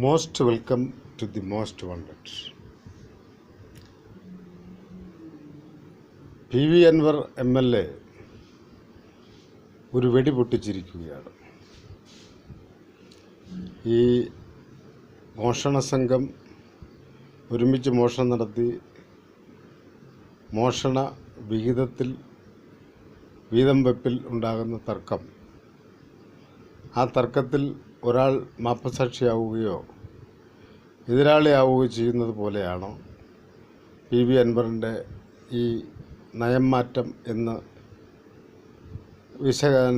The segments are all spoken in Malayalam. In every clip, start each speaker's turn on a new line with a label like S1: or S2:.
S1: Most welcome to the most wanted. PV Anwar MLA ഒരു വെടി പൊട്ടിച്ചിരിക്കുകയാണ്. ഈ മോഷണ സംഘം ഒരുമിച്ച് മോഷണം നടത്തി മോഷണ വീതം വെപ്പിൽ ഉണ്ടാകുന്ന തർക്കം, ആ തർക്കത്തിൽ ഒരാൾ മാപ്പസാക്ഷിയാവുകയോ എതിരാളിയാവുകയോ ചെയ്യുന്നത് പോലെയാണോ PV അൻവറിൻ്റെ ഈ നയം മാറ്റം എന്ന്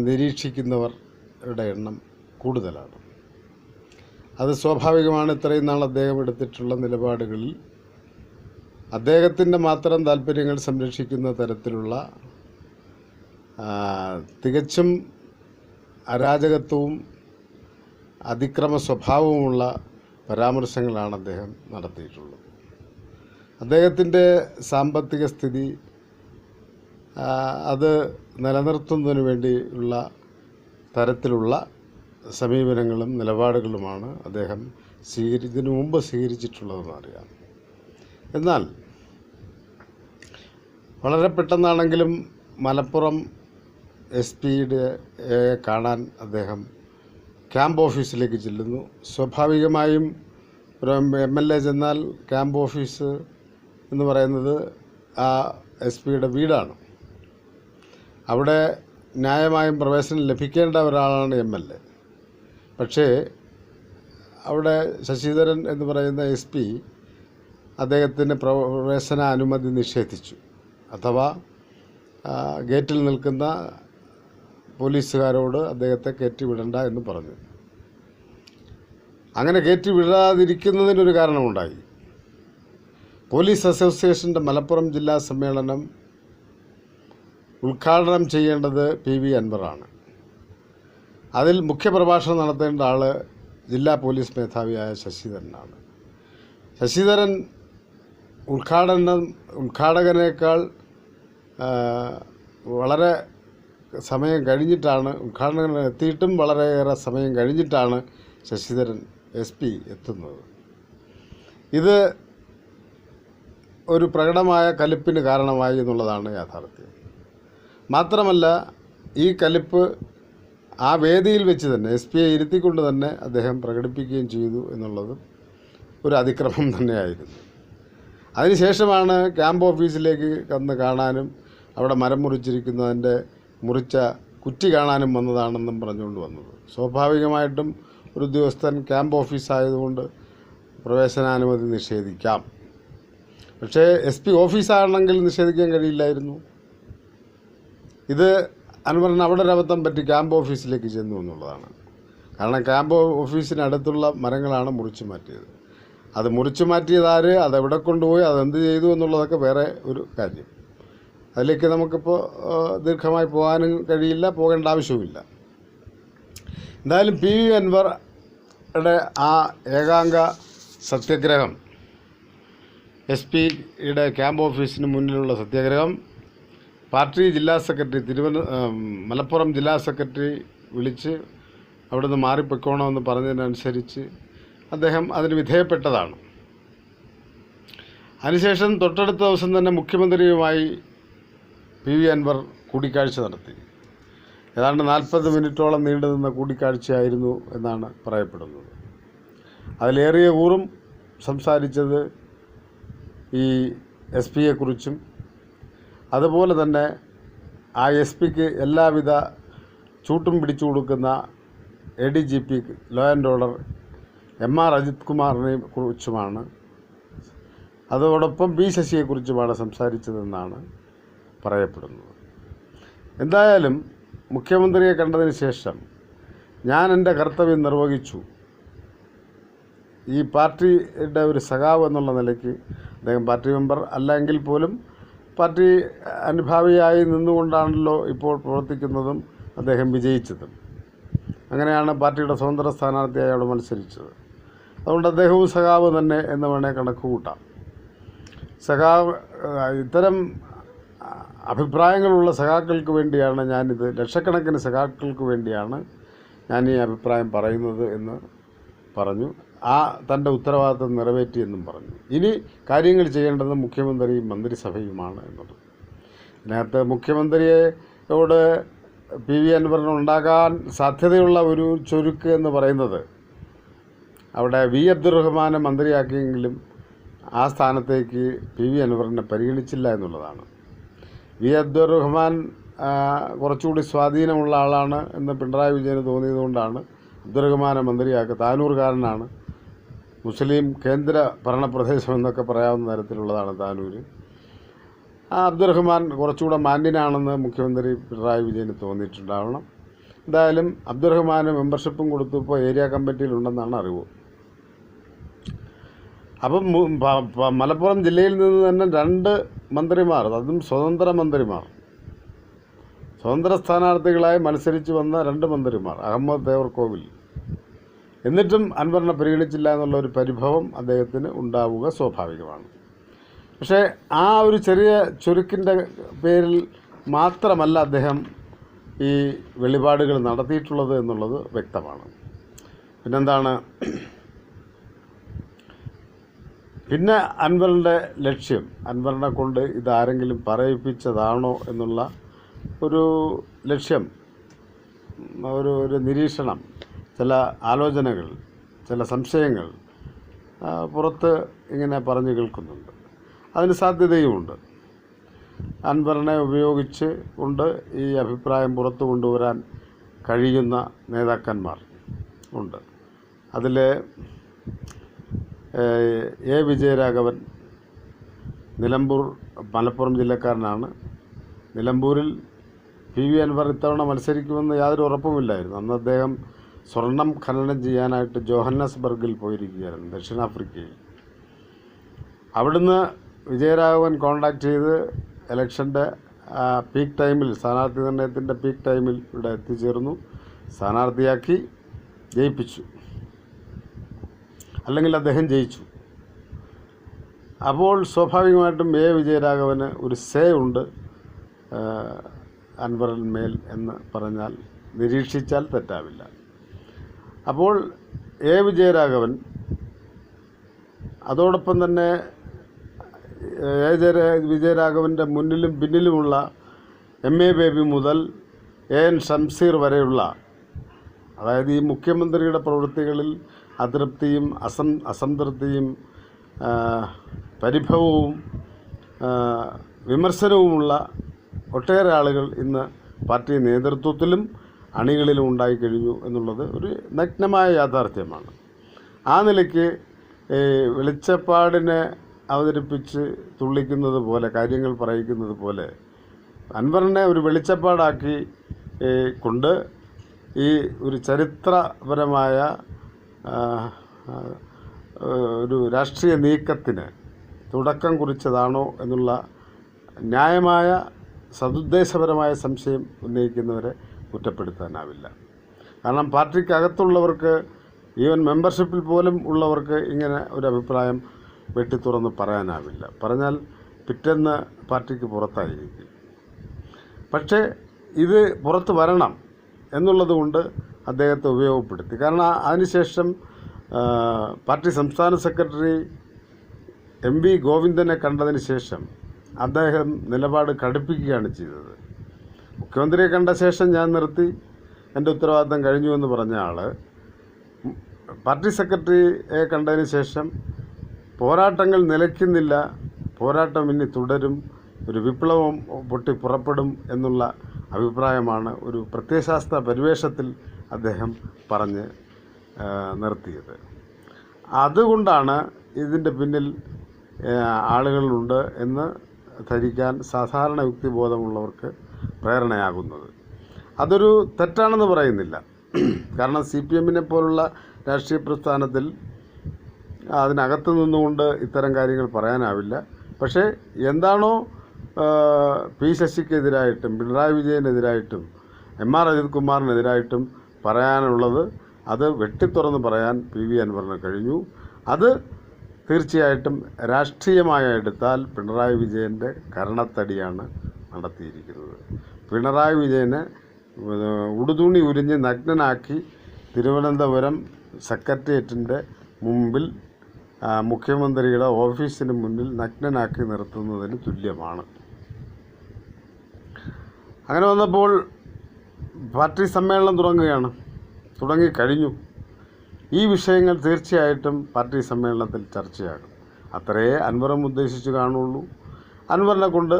S1: നിരീക്ഷിക്കുന്നവരുടെ എണ്ണം കൂടുതലാണ്. അത് സ്വാഭാവികമാണ്. ഇത്രയും നാൾ അദ്ദേഹം എടുത്തിട്ടുള്ള നിലപാടുകളിൽ അദ്ദേഹത്തിൻ്റെ മാത്രം താല്പര്യങ്ങൾ സംരക്ഷിക്കുന്ന തരത്തിലുള്ള തികച്ചും അരാജകത്വവും അതിക്രമ സ്വഭാവവുമുള്ള പരാമർശങ്ങളാണ് അദ്ദേഹം നടത്തിയിട്ടുള്ളത്. അദ്ദേഹത്തിൻ്റെ സാമ്പത്തിക സ്ഥിതി അത് നിലനിർത്തുന്നതിന് വേണ്ടിയുള്ള തരത്തിലുള്ള സമീപനങ്ങളും നിലപാടുകളുമാണ് അദ്ദേഹം ഇതിനു മുമ്പ് സ്വീകരിച്ചിട്ടുള്ളതെന്ന് അറിയാം. എന്നാൽ വളരെ പെട്ടെന്നാണെങ്കിലും മലപ്പുറം SP-യുടെ കാണാൻ അദ്ദേഹം ക്യാമ്പ് ഓഫീസിലേക്ക് ചെല്ലുന്നു. സ്വാഭാവികമായും ഒരു MLA ചെന്നാൽ ക്യാമ്പ് ഓഫീസ് എന്ന് പറയുന്നത് ആ SP-യുടെ വീടാണ്. അവിടെ ന്യായമായും പ്രവേശനം ലഭിക്കേണ്ട ഒരാളാണ് MLA. പക്ഷേ അവിടെ ശശിധരൻ എന്ന് പറയുന്ന SP അദ്ദേഹത്തിന് പ്രവേശന അനുമതി നിഷേധിച്ചു. അഥവാ ഗേറ്റിൽ നിൽക്കുന്ന പോലീസുകാരോട് അദ്ദേഹത്തെ കയറ്റിവിടണ്ട എന്ന് പറഞ്ഞു. അങ്ങനെ കയറ്റിവിടാതിരിക്കുന്നതിനൊരു കാരണമുണ്ടായി. പോലീസ് അസോസിയേഷൻ്റെ മലപ്പുറം ജില്ലാ സമ്മേളനം ഉദ്ഘാടനം ചെയ്യേണ്ടത് PV അൻവറാണ്. അതിൽ മുഖ്യപ്രഭാഷണം നടത്തേണ്ട ആൾ ജില്ലാ പോലീസ് മേധാവിയായ ശശിധരനാണ്. ശശിധരൻ ഉദ്ഘാടകനേക്കാൾ വളരെ സമയം കഴിഞ്ഞിട്ടാണ്, ഉദ്ഘാടനം എത്തിയിട്ടും വളരെയേറെ സമയം കഴിഞ്ഞിട്ടാണ് ശശിധരൻ SP എത്തുന്നത്. ഇത് ഒരു പ്രകടമായ കലിപ്പിന് കാരണമായി എന്നുള്ളതാണ് യാഥാർത്ഥ്യം. മാത്രമല്ല, ഈ കലിപ്പ് ആ വേദിയിൽ വെച്ച് തന്നെ SP-യെ ഇരുത്തിക്കൊണ്ട് തന്നെ അദ്ദേഹം പ്രകടിപ്പിക്കുകയും ചെയ്തു എന്നുള്ളത് ഒരു അതിക്രമം തന്നെയായിരുന്നു. അതിനുശേഷമാണ് ക്യാമ്പ് ഓഫീസിലേക്ക് വന്ന് കാണാനും അവിടെ മരം മുറിച്ചിരിക്കുന്നതിൻ്റെ മുറിച്ച കുറ്റി കാണാനും വന്നതാണെന്നും പറഞ്ഞുകൊണ്ട് വന്നത്. സ്വാഭാവികമായിട്ടും ഒരു ഉദ്യോഗസ്ഥൻ ക്യാമ്പ് ഓഫീസായതുകൊണ്ട് പ്രവേശനാനുമതി നിഷേധിക്കാം. പക്ഷേ SP ഓഫീസാണെങ്കിൽ നിഷേധിക്കാൻ കഴിയില്ലായിരുന്നു. ഇത് അൻവറിന് അവിടെ ഒരു അബദ്ധം പറ്റി ക്യാമ്പ് ഓഫീസിലേക്ക് ചെന്നു എന്നുള്ളതാണ്. കാരണം ക്യാമ്പ് ഓഫീസിനടുത്തുള്ള മരങ്ങളാണ് മുറിച്ചു മാറ്റിയത്. അത് മുറിച്ചു മാറ്റിയതാര്, അതെവിടെ കൊണ്ടുപോയി, അതെന്ത് ചെയ്തു എന്നുള്ളതൊക്കെ വേറെ ഒരു കാര്യം. അതിലേക്ക് നമുക്കിപ്പോൾ ദീർഘമായി പോകാനും കഴിയില്ല, പോകേണ്ട ആവശ്യവുമില്ല. എന്തായാലും PV അൻവറുടെ ആ ഏകാംഗ സത്യാഗ്രഹം, SP-യുടെ ക്യാമ്പ് ഓഫീസിന് മുന്നിലുള്ള സത്യാഗ്രഹം പാർട്ടി ജില്ലാ സെക്രട്ടറി മലപ്പുറം ജില്ലാ സെക്രട്ടറി വിളിച്ച് അവിടുന്ന് മാറിപ്പൊയ്ക്കോണമെന്ന് പറഞ്ഞതിനനുസരിച്ച് അദ്ദേഹം അതിന് വിധേയപ്പെട്ടതാണ്. അതിനുശേഷം തൊട്ടടുത്ത ദിവസം തന്നെ മുഖ്യമന്ത്രിയുമായി PV അൻവർ കൂടിക്കാഴ്ച നടത്തി. ഏതാണ്ട് 40 മിനിറ്റോളം നീണ്ടു നിന്ന കൂടിക്കാഴ്ചയായിരുന്നു എന്നാണ് പറയപ്പെടുന്നത്. അതിലേറിയ കൂറും സംസാരിച്ചത് ഈ SP-യെക്കുറിച്ചും അതുപോലെ തന്നെ ആ SP-ക്ക് എല്ലാവിധ ചൂട്ടും പിടിച്ചു കൊടുക്കുന്ന ADGP law and order MR Ajith കുമാറിനെ കുറിച്ചുമാണ്. അതോടൊപ്പം B ശശിയെക്കുറിച്ചുമാണ് സംസാരിച്ചതെന്നാണ് പറയപ്പെടുന്നത്. എന്തായാലും മുഖ്യമന്ത്രിയെ കണ്ടതിന് ശേഷം ഞാൻ എൻ്റെ കർത്തവ്യം നിർവഹിച്ചു. ഈ പാർട്ടിയുടെ ഒരു സഖാവ് എന്നുള്ള നിലയ്ക്ക്, അദ്ദേഹം പാർട്ടി മെമ്പർ അല്ലെങ്കിൽ പോലും പാർട്ടി അനുഭാവിയായി നിന്നുകൊണ്ടാണല്ലോ ഇപ്പോൾ പ്രവർത്തിക്കുന്നതും അദ്ദേഹം വിജയിച്ചതും. അങ്ങനെയാണ് പാർട്ടിയുടെ സ്വതന്ത്ര സ്ഥാനാർത്ഥിയായി അവിടെ മത്സരിച്ചത്. അതുകൊണ്ട് അദ്ദേഹവും സഖാവ് തന്നെ എന്ന് വേണേൽ കണക്ക് കൂട്ടാം. സഖാവ് ഇത്തരം അഭിപ്രായങ്ങളുള്ള സഖാക്കൾക്ക് വേണ്ടിയാണ് ലക്ഷക്കണക്കിന് സഖാക്കൾക്ക് വേണ്ടിയാണ് ഞാൻ ഈ അഭിപ്രായം പറയുന്നത് എന്ന് പറഞ്ഞു. തൻ്റെ ഉത്തരവാദിത്വം നിറവേറ്റിയെന്നും പറഞ്ഞു. ഇനി കാര്യങ്ങൾ ചെയ്യേണ്ടത് മുഖ്യമന്ത്രിയും മന്ത്രിസഭയുമാണ് എന്നത്. ഇതിനകത്ത് മുഖ്യമന്ത്രിയോട് PV അൻവറിന് ഉണ്ടാകാൻ സാധ്യതയുള്ള ഒരു ചുരുക്ക് എന്ന് പറയുന്നത്, അവിടെ V അബ്ദുറഹ്മാനെ മന്ത്രിയാക്കിയെങ്കിലും ആ സ്ഥാനത്തേക്ക് PV അൻവറിനെ പരിഗണിച്ചില്ല എന്നുള്ളതാണ്. V അബ്ദുറഹ്മാൻ കുറച്ചുകൂടി സ്വാധീനമുള്ള ആളാണ് എന്ന് പിണറായി വിജയന് തോന്നിയതുകൊണ്ടാണ് അബ്ദുറഹ്മാനെ മന്ത്രിയാക്കുക. താനൂർകാരനാണ്, മുസ്ലിം കേന്ദ്ര ഭരണപ്രദേശം എന്നൊക്കെ പറയാവുന്ന തരത്തിലുള്ളതാണ് താനൂർ. അബ്ദുറഹ്മാൻ കുറച്ചുകൂടെ മാന്യനാണെന്ന് മുഖ്യമന്ത്രി പിണറായി വിജയന് തോന്നിയിട്ടുണ്ടാവണം. എന്തായാലും അബ്ദുറഹ്മാന് മെമ്പർഷിപ്പും കൊടുത്തു, ഇപ്പോൾ ഏരിയ കമ്മിറ്റിയിലുണ്ടെന്നാണ് അറിവ്. അപ്പം മലപ്പുറം ജില്ലയിൽ നിന്ന് തന്നെ 2 മന്ത്രിമാർ, അതും സ്വതന്ത്ര മന്ത്രിമാർ, സ്വതന്ത്ര സ്ഥാനാർത്ഥികളായി മത്സരിച്ച് വന്ന 2 മന്ത്രിമാർ, അഹമ്മദ് ദേവർകോവിൽ, എന്നിട്ടും അൻവറിനെ പരിഗണിച്ചില്ല എന്നുള്ള ഒരു പരിഭവം അദ്ദേഹത്തിന് ഉണ്ടാവുക സ്വാഭാവികമാണ്. പക്ഷേ ആ ഒരു ചെറിയ ചുരുക്കിൻ്റെ പേരിൽ മാത്രമല്ല അദ്ദേഹം ഈ വെളിപാടുകൾ നടത്തിയിട്ടുള്ളത് എന്നുള്ളത് വ്യക്തമാണ്. പിന്നെന്താണ്, പിന്നെ അൻവറിൻ്റെ ലക്ഷ്യം, അൻവറിനെ കൊണ്ട് ഇതാരെങ്കിലും പറയിപ്പിച്ചതാണോ എന്നുള്ള ഒരു ലക്ഷ്യം, ഒരു നിരീക്ഷണം, ചില ആലോചനകൾ, ചില സംശയങ്ങൾ പുറത്ത് ഇങ്ങനെ പറഞ്ഞു കേൾക്കുന്നുണ്ട്. അതിന് സാധ്യതയുമുണ്ട്. അൻവറിനെ ഉപയോഗിച്ച് കൊണ്ട് ഈ അഭിപ്രായം പുറത്തു കൊണ്ടുവരാൻ കഴിയുന്ന നേതാക്കന്മാർ ഉണ്ട്. അതിൽ A വിജയരാഘവൻ, നിലമ്പൂർ, മലപ്പുറം ജില്ലക്കാരനാണ്. നിലമ്പൂരിൽ PV അൻവർ ഇത്തവണ മത്സരിക്കുമെന്ന് യാതൊരു ഉറപ്പുമില്ലായിരുന്നു. അന്ന് അദ്ദേഹം സ്വർണം ഖനനം ചെയ്യാനായിട്ട് ജോഹന്നസ്ബർഗിൽ പോയിരിക്കുകയായിരുന്നു, ദക്ഷിണാഫ്രിക്കയിൽ. അവിടുന്ന് വിജയരാഘവൻ കോൺടാക്ട് ചെയ്ത് ഇലക്ഷൻ്റെ പീക്ക് ടൈമിൽ, സ്ഥാനാർത്ഥി നിർണയത്തിൻ്റെ പീക്ക് ടൈമിൽ ഇവിടെ എത്തിച്ചേർന്നു, സ്ഥാനാർത്ഥിയാക്കി ജയിപ്പിച്ചു, അല്ലെങ്കിൽ അദ്ദേഹം ജയിച്ചു. അപ്പോൾ സ്വാഭാവികമായിട്ടും A വിജയരാഘവന് ഒരു സേ ഉണ്ട് അൻവറിന്മേൽ എന്ന് പറഞ്ഞാൽ, നിരീക്ഷിച്ചാൽ തെറ്റാവില്ല. അപ്പോൾ A വിജയരാഘവൻ, അതോടൊപ്പം തന്നെ വിജയരാഘവൻ്റെ മുന്നിലും പിന്നിലുമുള്ള MA ബേബി മുതൽ AN ഷംസീർ വരെയുള്ള, അതായത് ഈ മുഖ്യമന്ത്രിയുടെ പ്രവൃത്തികളിൽ അതൃപ്തിയും അസംതൃപ്തിയും പരിഭവവും വിമർശനവുമുള്ള ഒട്ടേറെ ആളുകൾ ഇന്ന് പാർട്ടി നേതൃത്വത്തിലും അണികളിലും ഉണ്ടായിക്കഴിഞ്ഞു എന്നുള്ളത് ഒരു നഗ്നമായ യാഥാർത്ഥ്യമാണ്. ആ നിലയ്ക്ക് വെളിച്ചപ്പാടിനെ അവതരിപ്പിച്ച് തുള്ളിക്കുന്നത് പോലെ, കാര്യങ്ങൾ പറയിക്കുന്നത് പോലെ അൻവറിനെ ഒരു വെളിച്ചപ്പാടാക്കി കൊണ്ട് ഈ ഒരു ചരിത്രപരമായ ഒരു രാഷ്ട്രീയ നീക്കത്തിന് തുടക്കം കുറിച്ചതാണോ എന്നുള്ള ന്യായമായ സതുദ്ദേശപരമായ സംശയം ഉന്നയിക്കുന്നവരെ കുറ്റപ്പെടുത്താനാവില്ല. കാരണം പാർട്ടിക്കകത്തുള്ളവർക്ക്, ഈവൻ മെമ്പർഷിപ്പിൽ പോലും ഉള്ളവർക്ക് ഇങ്ങനെ ഒരു അഭിപ്രായം വെട്ടിത്തുറന്ന് പറയാനാവില്ല. പറഞ്ഞാൽ പിറ്റേന്ന് പാർട്ടിക്ക് പുറത്തായിരിക്കും. പക്ഷേ ഇത് പുറത്ത് വരണം എന്നുള്ളത് കൊണ്ട് അദ്ദേഹത്തെ ഉപയോഗപ്പെടുത്തി. കാരണം അതിനുശേഷം പാർട്ടി സംസ്ഥാന സെക്രട്ടറി MV ഗോവിന്ദനെ കണ്ടതിന് ശേഷം അദ്ദേഹം നിലപാട് കടുപ്പിക്കുകയാണ് ചെയ്തത്. മുഖ്യമന്ത്രിയെ കണ്ട ശേഷം ഞാൻ നിർത്തി, എൻ്റെ ഉത്തരവാദിത്തം കഴിഞ്ഞു എന്ന് പറഞ്ഞ ആൾ പാർട്ടി സെക്രട്ടറിയെ കണ്ടതിന് ശേഷം പോരാട്ടങ്ങൾ നിലയ്ക്കുന്നില്ല, പോരാട്ടം ഇനി തുടരും, ഒരു വിപ്ലവം പൊട്ടി പുറപ്പെടും എന്നുള്ള അഭിപ്രായമാണ് ഒരു പ്രത്യയശാസ്ത്ര പരിവേഷത്തിൽ അദ്ദേഹം പറഞ്ഞ് നിർത്തിയത്. അതുകൊണ്ടാണ് ഇതിൻ്റെ പിന്നിൽ ആളുകളുണ്ട് എന്ന് ധരിക്കാൻ സാധാരണ യുക്തിബോധമുള്ളവർക്ക് പ്രേരണയാകുന്നത്. അതൊരു തെറ്റാണെന്ന് പറയുന്നില്ല. കാരണം CPM-നെ പോലുള്ള രാഷ്ട്രീയ പ്രസ്ഥാനത്തിൽ അതിനകത്ത് നിന്നുകൊണ്ട് ഇത്തരം കാര്യങ്ങൾ പറയാനാവില്ല. പക്ഷേ എന്താണോ P ശശിക്കെതിരായിട്ടും പിണറായി വിജയനെതിരായിട്ടും MR അജിത് കുമാറിനെതിരായിട്ടും പറയാനുള്ളത് അത് വെട്ടിത്തുറന്ന് പറയാൻ PV അൻവറിന് കഴിഞ്ഞു. അത് തീർച്ചയായിട്ടും രാഷ്ട്രീയമായി എടുത്താൽ പിണറായി വിജയൻ്റെ കരണത്തടിയാണ് നടത്തിയിരിക്കുന്നത്. പിണറായി വിജയനെ ഉടുതുണി ഉരിഞ്ഞ് നഗ്നനാക്കി തിരുവനന്തപുരം സെക്രട്ടേറിയറ്റിൻ്റെ മുമ്പിൽ മുഖ്യമന്ത്രിയുടെ ഓഫീസിന് മുന്നിൽ നഗ്നനാക്കി നിർത്തുന്നതിന് തുല്യമാണ്. അങ്ങനെ വന്നപ്പോൾ പാർട്ടി സമ്മേളനം തുടങ്ങിക്കഴിഞ്ഞു. ഈ വിഷയങ്ങൾ തീർച്ചയായിട്ടും പാർട്ടി സമ്മേളനത്തിൽ ചർച്ചയാകും. അത്രയേ അൻവറും ഉദ്ദേശിച്ച് കാണുള്ളൂ. അൻവറിനെ കൊണ്ട്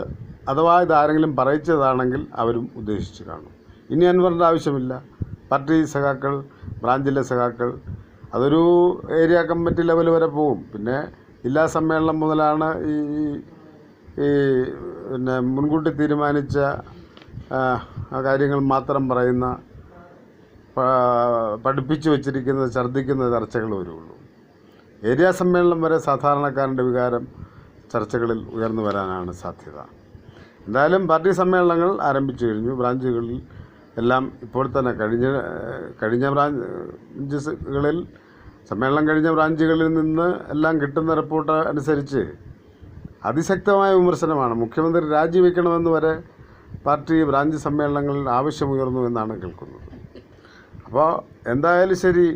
S1: അഥവാ ഇതാരെങ്കിലും പറയിച്ചതാണെങ്കിൽ അവരും ഉദ്ദേശിച്ച് കാണും. ഇനി അൻവറിൻ്റെ ആവശ്യമില്ല. പാർട്ടി സഖാക്കൾ, ബ്രാഞ്ചിലെ സഖാക്കൾ, അതൊരു ഏരിയ കമ്മിറ്റി ലെവൽ വരെ പോകും. പിന്നെ ജില്ലാ സമ്മേളനം മുതലാണ് ഈ പിന്നെ മുൻകൂട്ടി തീരുമാനിച്ച കാര്യങ്ങൾ മാത്രം പറയുന്ന, പഠിപ്പിച്ചു വച്ചിരിക്കുന്ന, ഛർദ്ദിക്കുന്ന ചർച്ചകൾ വരുള്ളൂ. ഏരിയ സമ്മേളനം വരെ സാധാരണക്കാരൻ്റെ വികാരം ചർച്ചകളിൽ ഉയർന്നു വരാനാണ് സാധ്യത. എന്തായാലും പാർട്ടി സമ്മേളനങ്ങൾ ആരംഭിച്ചു കഴിഞ്ഞു. ബ്രാഞ്ചുകളിൽ എല്ലാം ഇപ്പോൾ തന്നെ കഴിഞ്ഞ ബ്രാഞ്ചുകളിൽ സമ്മേളനം കഴിഞ്ഞ ബ്രാഞ്ചുകളിൽ നിന്ന് എല്ലാം കിട്ടുന്ന റിപ്പോർട്ട് അനുസരിച്ച് അതിശക്തമായ വിമർശനമാണ്. മുഖ്യമന്ത്രി രാജിവെക്കണമെന്ന് വരെ പാർട്ടി ബ്രാഞ്ച് സമ്മേളനങ്ങളിൽ ആവശ്യമുയർന്നു എന്നാണ് കേൾക്കുന്നത്. അപ്പോൾ എന്തായാലും ശരി,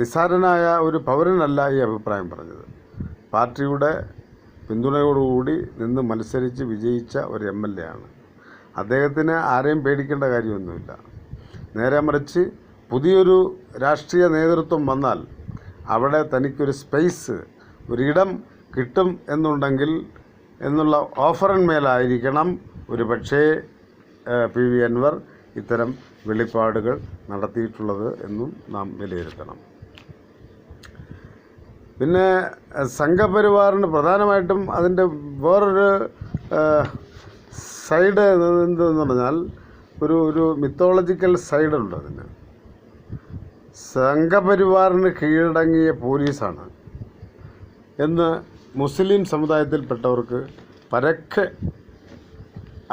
S1: നിസ്സാരനായ ഒരു പൗരനല്ല ഈ അഭിപ്രായം പറഞ്ഞത്. പാർട്ടിയുടെ പിന്തുണയോടുകൂടി നിന്ന് മത്സരിച്ച് വിജയിച്ച ഒരു MLA ആണ്. അദ്ദേഹത്തിന് ആരെയും പേടിക്കേണ്ട കാര്യമൊന്നുമില്ല. നേരെ മറിച്ച് പുതിയൊരു രാഷ്ട്രീയ നേതൃത്വം വന്നാൽ അവിടെ തനിക്കൊരു സ്പേസ്, ഒരിടം കിട്ടും എന്നുണ്ടെങ്കിൽ എന്നുള്ള ഓഫറിന്മേലായിരിക്കണം ഒരു പക്ഷേ PV അൻവർ ഇത്തരം വെളിപ്പാടുകൾ നടത്തിയിട്ടുള്ളത് എന്നും നാം വിലയിരുത്തണം. പിന്നെ സംഘപരിവാറിന് പ്രധാനമായിട്ടും അതിൻ്റെ വേറൊരു സൈഡ് എന്തെന്ന് പറഞ്ഞാൽ ഒരു മിത്തോളജിക്കൽ സൈഡുണ്ട് അതിന്. സംഘപരിവാറിന് കീഴടങ്ങിയ പോലീസാണ് എന്ന് മുസ്ലിം സമുദായത്തിൽപ്പെട്ടവർക്ക് പരക്കെ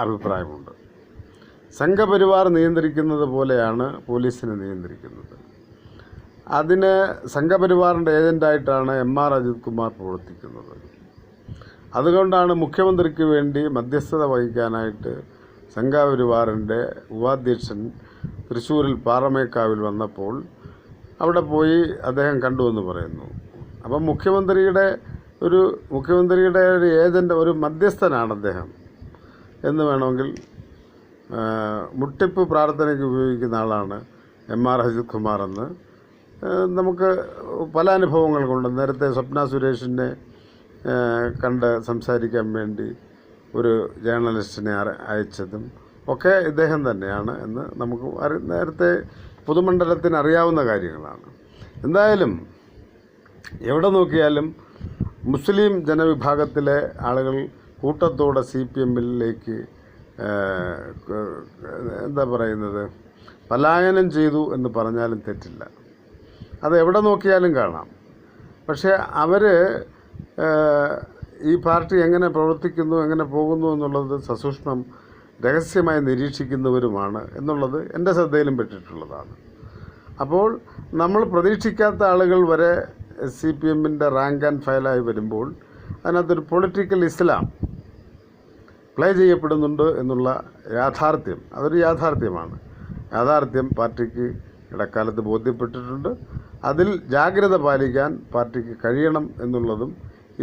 S1: അഭിപ്രായമുണ്ട്. സംഘപരിവാർ നിയന്ത്രിക്കുന്നത് പോലെയാണ് പോലീസിനെ നിയന്ത്രിക്കുന്നത്. അതിന് സംഘപരിവാറിൻ്റെ ഏജൻ്റായിട്ടാണ് MR അജിത് കുമാർ പ്രവർത്തിക്കുന്നത്. അതുകൊണ്ടാണ് മുഖ്യമന്ത്രിക്ക് വേണ്ടി മധ്യസ്ഥത വഹിക്കാനായിട്ട് സംഘപരിവാറിൻ്റെ ഉപാധ്യക്ഷൻ തൃശ്ശൂരിൽ പാറമേക്കാവിൽ വന്നപ്പോൾ അവിടെ പോയി അദ്ദേഹം കണ്ടുവെന്ന് പറയുന്നു. അപ്പം മുഖ്യമന്ത്രിയുടെ ഒരു ഏജൻ്റ്, ഒരു മധ്യസ്ഥനാണ് അദ്ദേഹം എന്ന് വേണമെങ്കിൽ, മുട്ടിപ്പ് പ്രാർത്ഥനയ്ക്ക് ഉപയോഗിക്കുന്ന ആളാണ് MR അജിത് കുമാർ എന്ന് നമുക്ക് പല അനുഭവങ്ങൾ കൊണ്ട്. നേരത്തെ സ്വപ്ന സുരേഷിനെ കണ്ട് സംസാരിക്കാൻ വേണ്ടി ഒരു ജേർണലിസ്റ്റിനെ അയച്ചതും ഒക്കെ ഇദ്ദേഹം തന്നെയാണ് എന്ന് നമുക്ക് നേരത്തെ പൊതുമണ്ഡലത്തിന് അറിയാവുന്ന കാര്യങ്ങളാണ്. എന്തായാലും എവിടെ നോക്കിയാലും മുസ്ലിം ജനവിഭാഗത്തിലെ ആളുകൾ കൂട്ടത്തോടെ CPMലേക്ക് എന്താ പറയുന്നത്, പലായനം ചെയ്തു എന്ന് പറഞ്ഞാലും തെറ്റില്ല. അത് എവിടെ നോക്കിയാലും കാണാം. പക്ഷേ അവർ ഈ പാർട്ടി എങ്ങനെ പ്രവർത്തിക്കുന്നു, എങ്ങനെ പോകുന്നു എന്നുള്ളത് സസൂക്ഷ്മം രഹസ്യമായി നിരീക്ഷിക്കുന്നവരുമാണ് എന്നുള്ളത് എൻ്റെ ശ്രദ്ധയിലും പെട്ടിട്ടുള്ളതാണ്. അപ്പോൾ നമ്മൾ പ്രതീക്ഷിക്കാത്ത ആളുകൾ വരെ CPMൻ്റെ റാങ്ക് ആൻഡ് ഫയലായി വരുമ്പോൾ അതിനകത്തൊരു പൊളിറ്റിക്കൽ ഇസ്ലാം പ്ലേ ചെയ്യപ്പെടുന്നുണ്ട് എന്നുള്ള യാഥാർത്ഥ്യം, അതൊരു യാഥാർത്ഥ്യമാണ്. യാഥാർത്ഥ്യം പാർട്ടിക്ക് ഇടക്കാലത്ത് ബോധ്യപ്പെട്ടിട്ടുണ്ട്. അതിൽ ജാഗ്രത പാലിക്കാൻ പാർട്ടിക്ക് കഴിയണം എന്നുള്ളതും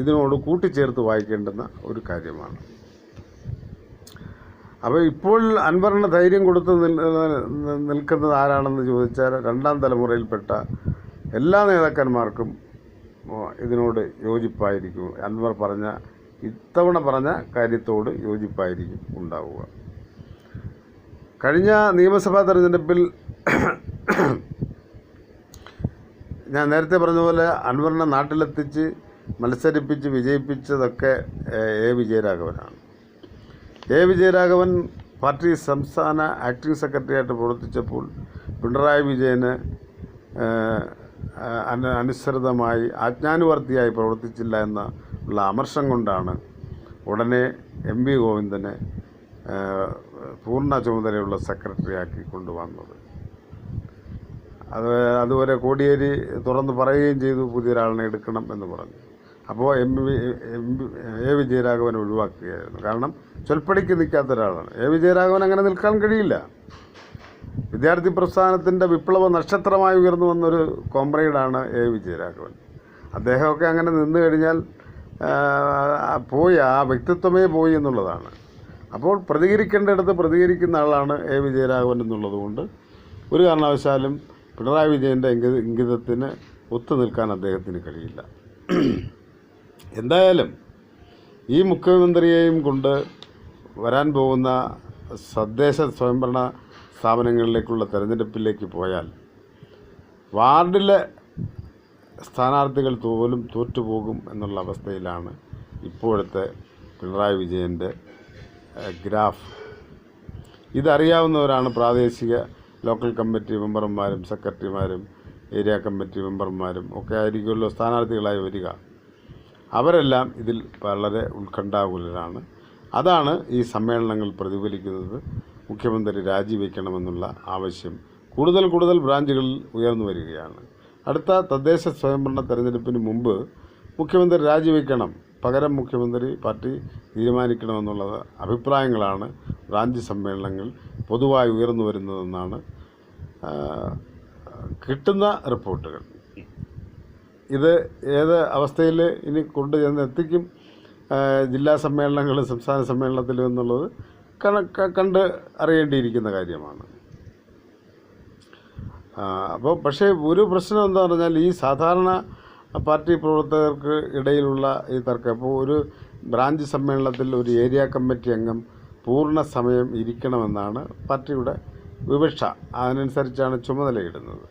S1: ഇതിനോട് കൂട്ടിച്ചേർത്ത് വായിക്കേണ്ടുന്ന ഒരു കാര്യമാണ്. അപ്പോൾ ഇപ്പോൾ അൻവറിന് ധൈര്യം കൊടുത്ത് നിൽക്കുന്നത് ആരാണെന്ന് ചോദിച്ചാൽ രണ്ടാം തലമുറയിൽപ്പെട്ട എല്ലാ നേതാക്കന്മാർക്കും ഇതിനോട് യോജിപ്പായിരിക്കും. അൻവർ ഇത്തവണ പറഞ്ഞ കാര്യത്തോട് യോജിപ്പായിരിക്കും ഉണ്ടാവുക. കഴിഞ്ഞ നിയമസഭാ തെരഞ്ഞെടുപ്പിൽ ഞാൻ നേരത്തെ പറഞ്ഞ പോലെ അൻവറിനെ നാട്ടിലെത്തിച്ച് മത്സരിപ്പിച്ച് വിജയിപ്പിച്ചതൊക്കെ വിജയരാഘവനാണ്. വിജയരാഘവൻ പാർട്ടി സംസ്ഥാന ആക്ടിംഗ് സെക്രട്ടറിയായിട്ട് പ്രവർത്തിച്ചപ്പോൾ പിണറായി വിജയന് അനുസൃതമായി ആജ്ഞാനുവർത്തിയായി പ്രവർത്തിച്ചില്ല എന്നുള്ള അമർഷം കൊണ്ടാണ് ഉടനെ MV ഗോവിന്ദനെ പൂർണ്ണ ചുമതലയുള്ള സെക്രട്ടറിയാക്കി കൊണ്ടുവന്നത്. അതുവരെ കോടിയേരി തുറന്ന് പറയുകയും ചെയ്തു പുതിയൊരാളിനെ എടുക്കണം എന്ന് പറഞ്ഞു. അപ്പോൾ വിജയരാഘവനെ ഒഴിവാക്കുകയായിരുന്നു. കാരണം ചൊൽപ്പടിക്ക് നിൽക്കാത്ത ഒരാളാണ്. വിജയരാഘവൻ അങ്ങനെ നിൽക്കാൻ കഴിയില്ല. വിദ്യാർത്ഥി പ്രസ്ഥാനത്തിൻ്റെ വിപ്ലവ നക്ഷത്രമായി ഉയർന്നു വന്നൊരു കോമ്രേഡാണ് വിജയരാഘവൻ. അദ്ദേഹമൊക്കെ അങ്ങനെ നിന്ന് കഴിഞ്ഞാൽ പോയി, ആ വ്യക്തിത്വമേ പോയി എന്നുള്ളതാണ്. അപ്പോൾ പ്രതികരിക്കേണ്ടിടത്ത് പ്രതികരിക്കുന്ന ആളാണ് വിജയരാഘവൻ എന്നുള്ളത് കൊണ്ട് ഒരു കാരണവശാലും പിണറായി വിജയൻ്റെ ഇംഗിതത്തിന് ഒത്തു നിൽക്കാൻ അദ്ദേഹത്തിന് കഴിയില്ല. എന്തായാലും ഈ മുഖ്യമന്ത്രിയെയും കൊണ്ട് വരാൻ പോകുന്ന തദ്ദേശ സ്വയംഭരണ സ്ഥാപനങ്ങളിലേക്കുള്ള തെരഞ്ഞെടുപ്പിലേക്ക് പോയാൽ വാർഡിലെ സ്ഥാനാർത്ഥികൾ പോലും തോറ്റുപോകും എന്നുള്ള അവസ്ഥയിലാണ് ഇപ്പോഴത്തെ പിണറായി വിജയൻ്റെ ഗ്രാഫ്. ഇതറിയാവുന്നവരാണ് പ്രാദേശിക ലോക്കൽ കമ്മിറ്റി മെമ്പർമാരും സെക്രട്ടറിമാരും ഏരിയ കമ്മിറ്റി മെമ്പർമാരും ഒക്കെ ആയിരിക്കുമല്ലോ സ്ഥാനാർത്ഥികളായി വരിക. അവരെല്ലാം ഇതിൽ വളരെ ഉത്കണ്ഠാകുലരാണ്. അതാണ് ഈ സമ്മേളനങ്ങൾ പ്രതിഫലിക്കുന്നത്. മുഖ്യമന്ത്രി രാജിവെക്കണമെന്നുള്ള ആവശ്യം കൂടുതൽ ബ്രാഞ്ചുകളിൽ ഉയർന്നു വരികയാണ്. അടുത്ത തദ്ദേശ സ്വയംഭരണ തെരഞ്ഞെടുപ്പിന് മുമ്പ് മുഖ്യമന്ത്രി രാജിവെക്കണം, പകരം മുഖ്യമന്ത്രി പാർട്ടി തീരുമാനിക്കണമെന്നുള്ള അഭിപ്രായങ്ങളാണ് ബ്രാഞ്ച് സമ്മേളനങ്ങൾ പൊതുവായി ഉയർന്നു വരുന്നതെന്നാണ് കിട്ടുന്ന റിപ്പോർട്ടുകൾ. ഇത് ഏത് അവസ്ഥയിൽ ഇനി കൊണ്ടുചെന്ന് എത്തിക്കും ജില്ലാ സമ്മേളനങ്ങളും സംസ്ഥാന സമ്മേളനത്തിലും എന്നുള്ളത് കണ്ട് അറിയേണ്ടിയിരിക്കുന്ന കാര്യമാണ്. അപ്പോൾ പക്ഷേ ഒരു പ്രശ്നം എന്താ പറഞ്ഞാൽ, ഈ സാധാരണ പാർട്ടി പ്രവർത്തകർക്ക് ഇടയിലുള്ള ഈ തർക്കം, അപ്പോൾ ഒരു ബ്രാഞ്ച് സമ്മേളനത്തിൽ ഒരു ഏരിയ കമ്മിറ്റി അംഗം പൂർണ്ണ സമയം ഇരിക്കണമെന്നാണ് പാർട്ടിയുടെ വിവക്ഷ. അതിനനുസരിച്ചാണ് ചുമതലയിടുന്നത്.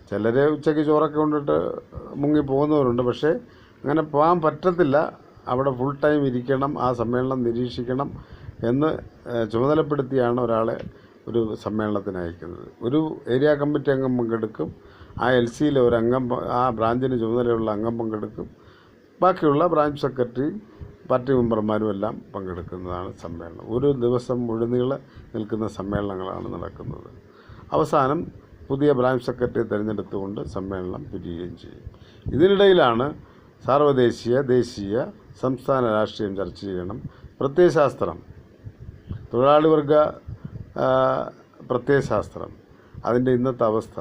S1: ചിലർ ഉച്ചയ്ക്ക് ചോറൊക്കെ കൊണ്ടിട്ട് മുങ്ങി പോകുന്നവരുണ്ട്. പക്ഷേ അങ്ങനെ പോകാൻ പറ്റത്തില്ല. അവിടെ ഫുൾ ടൈം ഇരിക്കണം, ആ സമ്മേളനം നിരീക്ഷിക്കണം എന്ന് ചുമതലപ്പെടുത്തിയാണ് ഒരാളെ ഒരു സമ്മേളനത്തിന് അയക്കുന്നത്. ഒരു ഏരിയ കമ്മിറ്റി അംഗം പങ്കെടുക്കും, ആ LCയിലെ ഒരു അംഗം, ആ ബ്രാഞ്ചിന് ചുമതലയുള്ള അംഗം പങ്കെടുക്കും, ബാക്കിയുള്ള ബ്രാഞ്ച് സെക്രട്ടറി പാർട്ടി മെമ്പർമാരും എല്ലാം പങ്കെടുക്കുന്നതാണ് സമ്മേളനം. ഒരു ദിവസം മുഴുനീളെ നിൽക്കുന്ന സമ്മേളനങ്ങളാണ് നടക്കുന്നത്. അവസാനം പുതിയ ബ്രാഞ്ച് സെക്രട്ടറിയെ തിരഞ്ഞെടുത്തുകൊണ്ട് സമ്മേളനം പിരിയുകയും ചെയ്യും. ഇതിനിടയിലാണ് സാർവദേശീയ, ദേശീയ, സംസ്ഥാന രാഷ്ട്രീയം ചർച്ച ചെയ്യണം. പ്രത്യയശാസ്ത്രം, തൊഴിലാളി വർഗ പ്രത്യയശാസ്ത്രം, അതിൻ്റെ ഇന്നത്തെ അവസ്ഥ,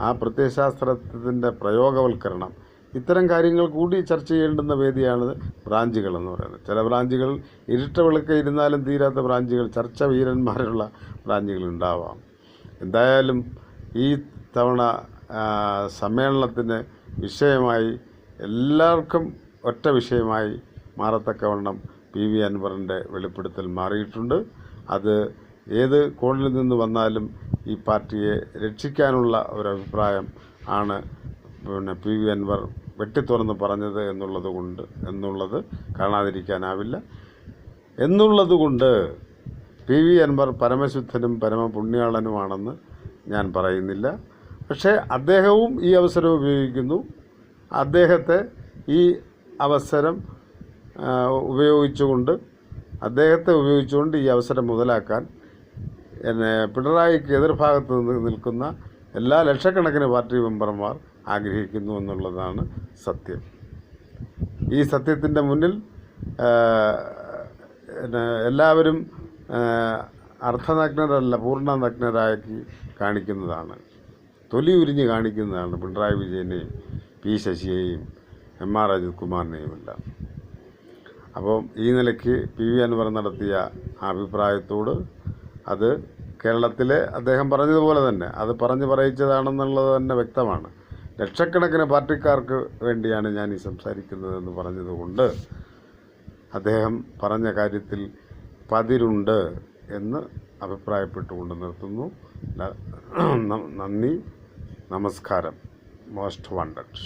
S1: ആ പ്രത്യയശാസ്ത്രത്തിൻ്റെ പ്രയോഗവൽക്കരണം, ഇത്തരം കാര്യങ്ങൾ കൂടി ചർച്ച ചെയ്യേണ്ടുന്ന വേദിയാണ് ബ്രാഞ്ചുകൾ എന്ന് പറയുന്നത്. ചില ബ്രാഞ്ചുകൾ ഇരുട്ട വിളക്ക് ഇരുന്നാലും തീരാത്ത ബ്രാഞ്ചുകൾ, ചർച്ച വീരന്മാരുള്ള ബ്രാഞ്ചുകൾ ഉണ്ടാവാം. എന്തായാലും ഈ തവണ സമ്മേളനത്തിന് വിഷയമായി എല്ലാവർക്കും ഒറ്റ വിഷയമായി മാറത്തക്കവണ്ണം PV അൻവറിൻ്റെ വെളിപ്പെടുത്തൽ മാറിയിട്ടുണ്ട്. അത് ഏത് കോണിൽ നിന്ന് വന്നാലും ഈ പാർട്ടിയെ രക്ഷിക്കാനുള്ള ഒരഭിപ്രായം ആണ് PV അൻവർ വെട്ടിത്തുറന്ന് പറഞ്ഞത് എന്നുള്ളത് കാണാതിരിക്കാനാവില്ല. എന്നുള്ളതുകൊണ്ട് PV അൻവർ പരമശുദ്ധനും പരമപുണ്യാളനുമാണെന്ന് ഞാൻ പറയുന്നില്ല. പക്ഷേ അദ്ദേഹവും ഈ അവസരം ഉപയോഗിക്കുന്നു. അദ്ദേഹത്തെ ഈ അവസരം ഉപയോഗിച്ചുകൊണ്ട് ഈ അവസരം മുതലാക്കാൻ പിണറായിക്ക് എതിർഭാഗത്ത് നിൽക്കുന്ന എല്ലാ ലക്ഷക്കണക്കിന് പാർട്ടി മെമ്പർമാർ ആഗ്രഹിക്കുന്നു എന്നുള്ളതാണ് സത്യം. ഈ സത്യത്തിൻ്റെ മുന്നിൽ എല്ലാവരും അർദ്ധനഗ്നരല്ല, പൂർണ്ണ നഗ്നരാക്കി കാണിക്കുന്നതാണ്, തൊലി ഉരിഞ്ഞ് കാണിക്കുന്നതാണ് പിണറായി വിജയനെയും P ശശിയെയും MR അജിത് കുമാറിനെയും എല്ലാം. അപ്പം ഈ നിലയ്ക്ക് PV അൻവർ നടത്തിയ അഭിപ്രായത്തോട് അത് കേരളത്തിലെ അദ്ദേഹം പറഞ്ഞതുപോലെ തന്നെ അത് പറയിച്ചതാണെന്നുള്ളത് തന്നെ വ്യക്തമാണ്. ലക്ഷക്കണക്കിന് പാർട്ടിക്കാർക്ക് വേണ്ടിയാണ് ഞാൻ ഈ സംസാരിക്കുന്നതെന്ന് പറഞ്ഞതുകൊണ്ട് അദ്ദേഹം പറഞ്ഞ കാര്യത്തിൽ പതിരുണ്ട് എന്ന് അഭിപ്രായപ്പെട്ടുകൊണ്ട് നിർത്തുന്നു. നന്ദി, നമസ്കാരം. Most wanted.